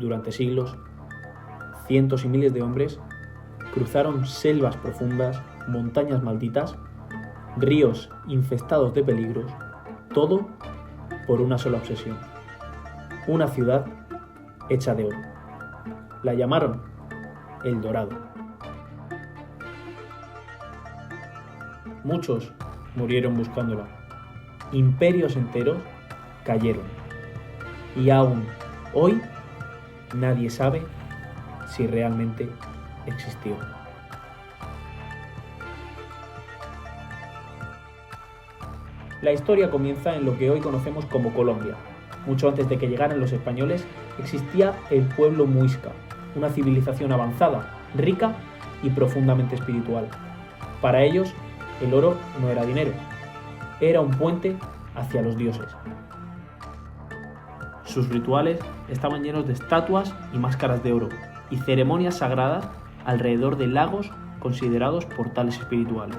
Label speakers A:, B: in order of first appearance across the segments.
A: Durante siglos, cientos y miles de hombres cruzaron selvas profundas, montañas malditas, ríos infestados de peligros, todo por una sola obsesión: una ciudad hecha de oro. La llamaron El Dorado. Muchos murieron buscándola. Imperios enteros cayeron. Y aún hoy nadie sabe si realmente existió. La historia comienza en lo que hoy conocemos como Colombia. Mucho antes de que llegaran los españoles, existía el pueblo muisca, una civilización avanzada, rica y profundamente espiritual. Para ellos, el oro no era dinero, era un puente hacia los dioses. Sus rituales estaban llenos de estatuas y máscaras de oro, y ceremonias sagradas alrededor de lagos considerados portales espirituales.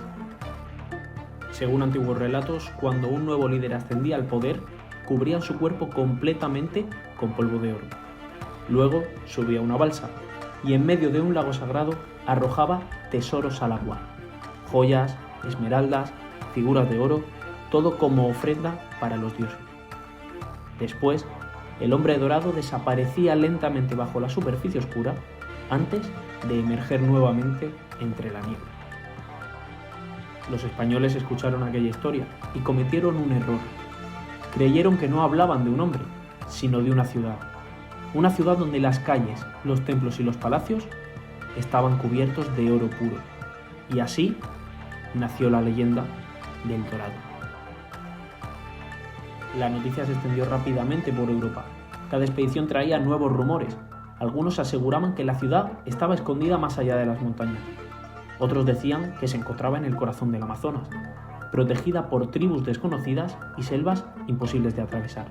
A: Según antiguos relatos, cuando un nuevo líder ascendía al poder, cubrían su cuerpo completamente con polvo de oro. Luego subía a una balsa y en medio de un lago sagrado arrojaba tesoros al agua: joyas, esmeraldas, figuras de oro, todo como ofrenda para los dioses. Después, el hombre dorado desaparecía lentamente bajo la superficie oscura antes de emerger nuevamente entre la niebla. Los españoles escucharon aquella historia y cometieron un error. Creyeron que no hablaban de un hombre, sino de una ciudad. Una ciudad donde las calles, los templos y los palacios estaban cubiertos de oro puro. Y así nació la leyenda del Dorado. La noticia se extendió rápidamente por Europa. Cada expedición traía nuevos rumores. Algunos aseguraban que la ciudad estaba escondida más allá de las montañas. Otros decían que se encontraba en el corazón del Amazonas, protegida por tribus desconocidas y selvas imposibles de atravesar.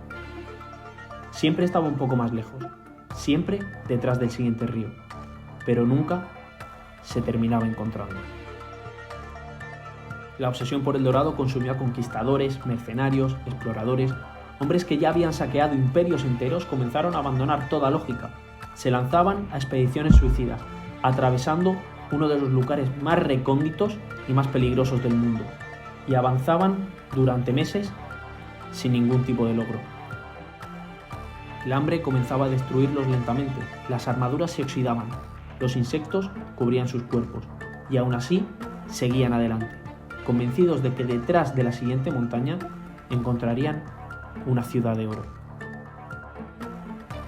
A: Siempre estaba un poco más lejos, siempre detrás del siguiente río, pero nunca se terminaba encontrando. La obsesión por el dorado consumió a conquistadores, mercenarios, exploradores. Hombres que ya habían saqueado imperios enteros comenzaron a abandonar toda lógica. Se lanzaban a expediciones suicidas, atravesando uno de los lugares más recónditos y más peligrosos del mundo, y avanzaban durante meses sin ningún tipo de logro. El hambre comenzaba a destruirlos lentamente, las armaduras se oxidaban, los insectos cubrían sus cuerpos, y aún así seguían adelante, convencidos de que detrás de la siguiente montaña encontrarían una ciudad de oro.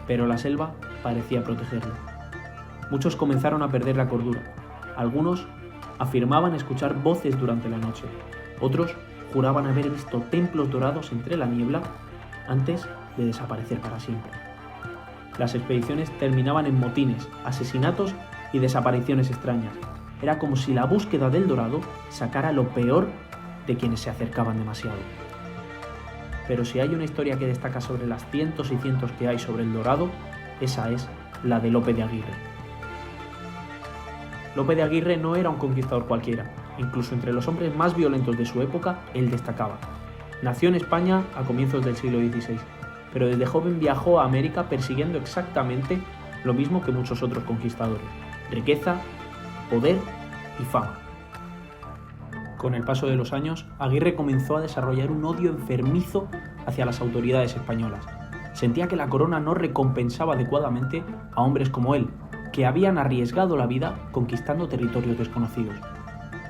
A: Pero la selva parecía protegerlo. Muchos comenzaron a perder la cordura. Algunos afirmaban escuchar voces durante la noche. Otros juraban haber visto templos dorados entre la niebla antes de desaparecer para siempre. Las expediciones terminaban en motines, asesinatos y desapariciones extrañas. Era como si la búsqueda del dorado sacara lo peor de quienes se acercaban demasiado. Pero si hay una historia que destaca sobre las cientos y cientos que hay sobre el dorado, esa es la de Lope de Aguirre. Lope de Aguirre no era un conquistador cualquiera. Incluso entre los hombres más violentos de su época, él destacaba. Nació en España a comienzos del siglo XVI, pero desde joven viajó a América persiguiendo exactamente lo mismo que muchos otros conquistadores: riqueza, poder y fama. Con el paso de los años, Aguirre comenzó a desarrollar un odio enfermizo hacia las autoridades españolas. Sentía que la corona no recompensaba adecuadamente a hombres como él, que habían arriesgado la vida conquistando territorios desconocidos.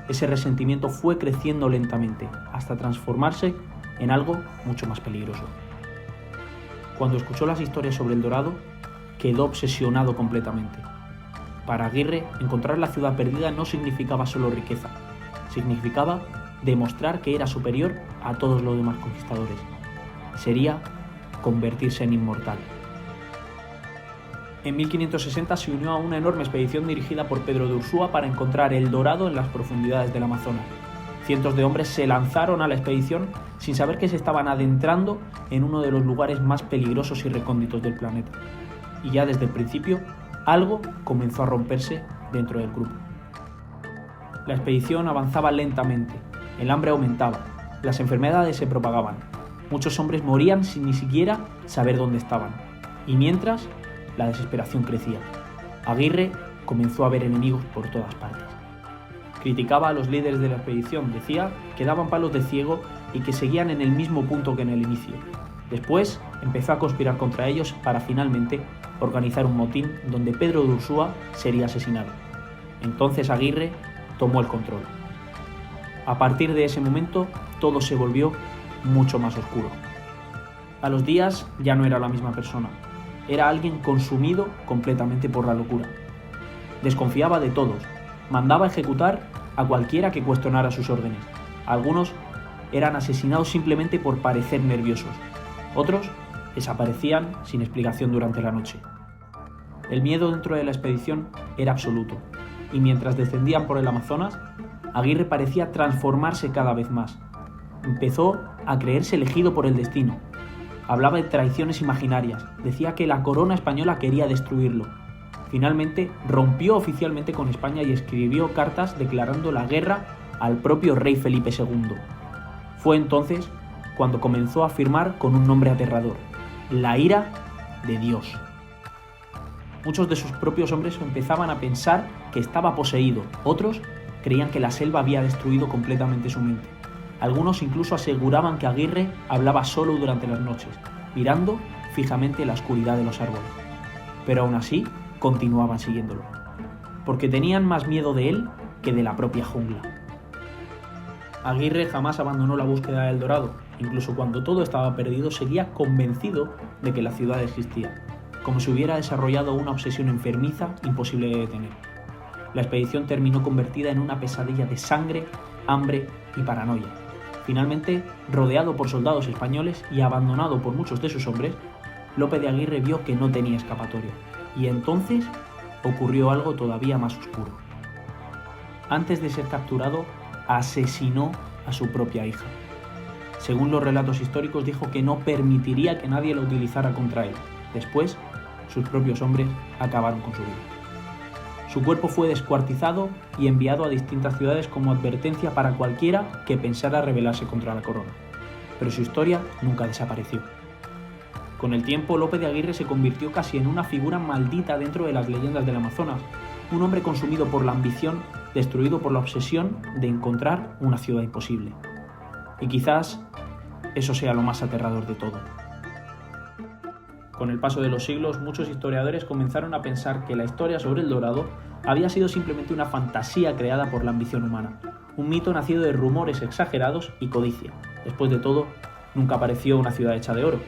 A: Ese resentimiento fue creciendo lentamente, hasta transformarse en algo mucho más peligroso. Cuando escuchó las historias sobre el dorado, quedó obsesionado completamente. Para Aguirre, encontrar la ciudad perdida no significaba solo riqueza, significaba demostrar que era superior a todos los demás conquistadores. Sería convertirse en inmortal. En 1560 se unió a una enorme expedición dirigida por Pedro de Ursúa para encontrar el dorado en las profundidades del Amazonas. Cientos de hombres se lanzaron a la expedición sin saber que se estaban adentrando en uno de los lugares más peligrosos y recónditos del planeta. Y ya desde el principio, algo comenzó a romperse dentro del grupo. La expedición avanzaba lentamente, el hambre aumentaba, las enfermedades se propagaban, muchos hombres morían sin ni siquiera saber dónde estaban. Y mientras, la desesperación crecía. Aguirre comenzó a ver enemigos por todas partes. Criticaba a los líderes de la expedición, decía que daban palos de ciego y que seguían en el mismo punto que en el inicio. Después empezó a conspirar contra ellos para finalmente organizar un motín donde Pedro de Ursúa sería asesinado. Entonces Aguirre tomó el control. A partir de ese momento todo se volvió mucho más oscuro. A los días ya no era la misma persona, era alguien consumido completamente por la locura. Desconfiaba de todos, mandaba ejecutar a cualquiera que cuestionara sus órdenes. Algunos eran asesinados simplemente por parecer nerviosos, otros desaparecían sin explicación durante la noche. El miedo dentro de la expedición era absoluto, y mientras descendían por el Amazonas, Aguirre parecía transformarse cada vez más. Empezó a creerse elegido por el destino. Hablaba de traiciones imaginarias, decía que la corona española quería destruirlo. Finalmente rompió oficialmente con España y escribió cartas declarando la guerra al propio rey Felipe II. Fue entonces cuando comenzó a afirmar con un nombre aterrador: la ira de Dios. Muchos de sus propios hombres empezaban a pensar que estaba poseído, otros creían que la selva había destruido completamente su mente. Algunos incluso aseguraban que Aguirre hablaba solo durante las noches, mirando fijamente la oscuridad de los árboles. Pero aún así, continuaban siguiéndolo, porque tenían más miedo de él que de la propia jungla. Aguirre jamás abandonó la búsqueda del Dorado, incluso cuando todo estaba perdido seguía convencido de que la ciudad existía, como si hubiera desarrollado una obsesión enfermiza imposible de detener. La expedición terminó convertida en una pesadilla de sangre, hambre y paranoia. Finalmente, rodeado por soldados españoles y abandonado por muchos de sus hombres, Lope de Aguirre vio que no tenía escapatoria, y entonces ocurrió algo todavía más oscuro. Antes de ser capturado, asesinó a su propia hija. Según los relatos históricos, dijo que no permitiría que nadie la utilizara contra él. Después, sus propios hombres acabaron con su vida. Su cuerpo fue descuartizado y enviado a distintas ciudades como advertencia para cualquiera que pensara rebelarse contra la corona. Pero su historia nunca desapareció. Con el tiempo, Lope de Aguirre se convirtió casi en una figura maldita dentro de las leyendas del Amazonas, un hombre consumido por la ambición, destruido por la obsesión de encontrar una ciudad imposible. Y quizás eso sea lo más aterrador de todo. Con el paso de los siglos, muchos historiadores comenzaron a pensar que la historia sobre el Dorado había sido simplemente una fantasía creada por la ambición humana, un mito nacido de rumores exagerados y codicia. Después de todo, nunca apareció una ciudad hecha de oro,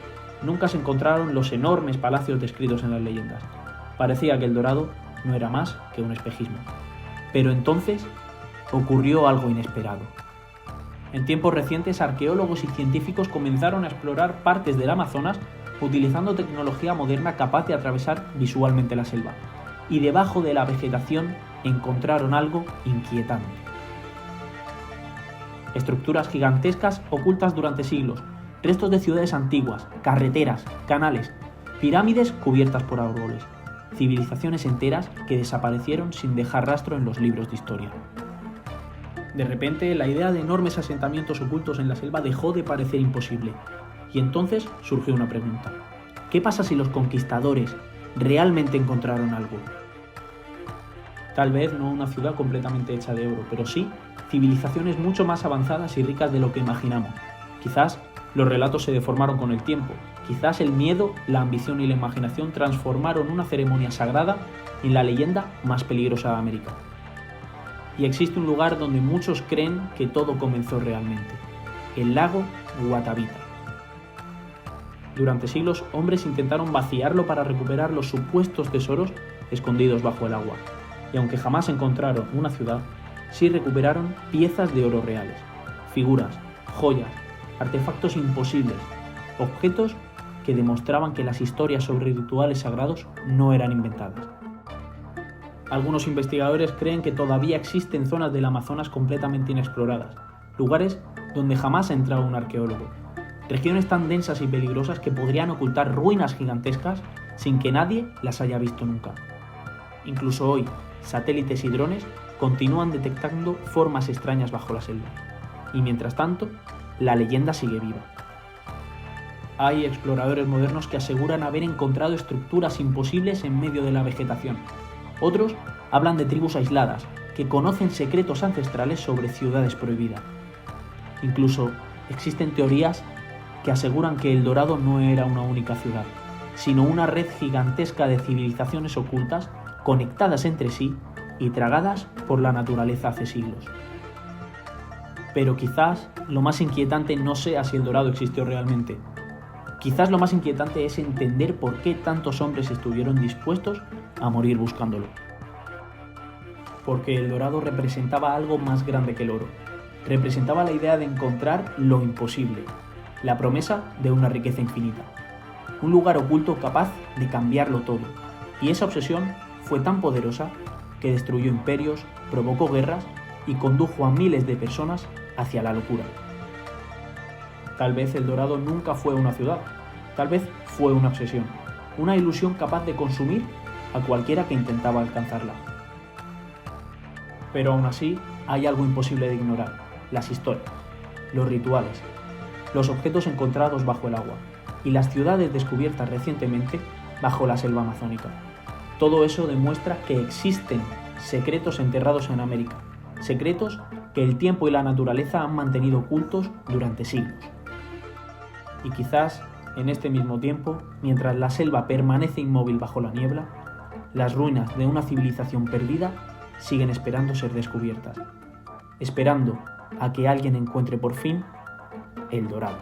A: nunca se encontraron los enormes palacios descritos en las leyendas. Parecía que el Dorado no era más que un espejismo. Pero entonces ocurrió algo inesperado. En tiempos recientes, arqueólogos y científicos comenzaron a explorar partes del Amazonas utilizando tecnología moderna capaz de atravesar visualmente la selva, y debajo de la vegetación encontraron algo inquietante. Estructuras gigantescas ocultas durante siglos, restos de ciudades antiguas, carreteras, canales, pirámides cubiertas por árboles, civilizaciones enteras que desaparecieron sin dejar rastro en los libros de historia. De repente, la idea de enormes asentamientos ocultos en la selva dejó de parecer imposible. Y entonces surgió una pregunta: ¿qué pasa si los conquistadores realmente encontraron algo? Tal vez no una ciudad completamente hecha de oro, pero sí civilizaciones mucho más avanzadas y ricas de lo que imaginamos. Quizás los relatos se deformaron con el tiempo, quizás el miedo, la ambición y la imaginación transformaron una ceremonia sagrada en la leyenda más peligrosa de América. Y existe un lugar donde muchos creen que todo comenzó realmente: el lago Guatavita. Durante siglos, hombres intentaron vaciarlo para recuperar los supuestos tesoros escondidos bajo el agua, y aunque jamás encontraron una ciudad, sí recuperaron piezas de oro reales, figuras, joyas, artefactos imposibles, objetos que demostraban que las historias sobre rituales sagrados no eran inventadas. Algunos investigadores creen que todavía existen zonas del Amazonas completamente inexploradas, lugares donde jamás ha entrado un arqueólogo, regiones tan densas y peligrosas que podrían ocultar ruinas gigantescas sin que nadie las haya visto nunca. Incluso hoy, satélites y drones continúan detectando formas extrañas bajo la selva. Y mientras tanto, la leyenda sigue viva. Hay exploradores modernos que aseguran haber encontrado estructuras imposibles en medio de la vegetación. Otros hablan de tribus aisladas, que conocen secretos ancestrales sobre ciudades prohibidas. Incluso existen teorías que aseguran que El Dorado no era una única ciudad, sino una red gigantesca de civilizaciones ocultas conectadas entre sí y tragadas por la naturaleza hace siglos. Pero quizás lo más inquietante no sea si El Dorado existió realmente. Quizás lo más inquietante es entender por qué tantos hombres estuvieron dispuestos a morir buscándolo. Porque El Dorado representaba algo más grande que el oro. Representaba la idea de encontrar lo imposible, la promesa de una riqueza infinita. Un lugar oculto capaz de cambiarlo todo. Y esa obsesión fue tan poderosa que destruyó imperios, provocó guerras y condujo a miles de personas hacia la locura. Tal vez El Dorado nunca fue una ciudad, tal vez fue una obsesión, una ilusión capaz de consumir a cualquiera que intentaba alcanzarla. Pero aún así, hay algo imposible de ignorar: las historias, los rituales, los objetos encontrados bajo el agua y las ciudades descubiertas recientemente bajo la selva amazónica. Todo eso demuestra que existen secretos enterrados en América, secretos que el tiempo y la naturaleza han mantenido ocultos durante siglos. Y quizás, en este mismo tiempo, mientras la selva permanece inmóvil bajo la niebla, las ruinas de una civilización perdida siguen esperando ser descubiertas, esperando a que alguien encuentre por fin El Dorado.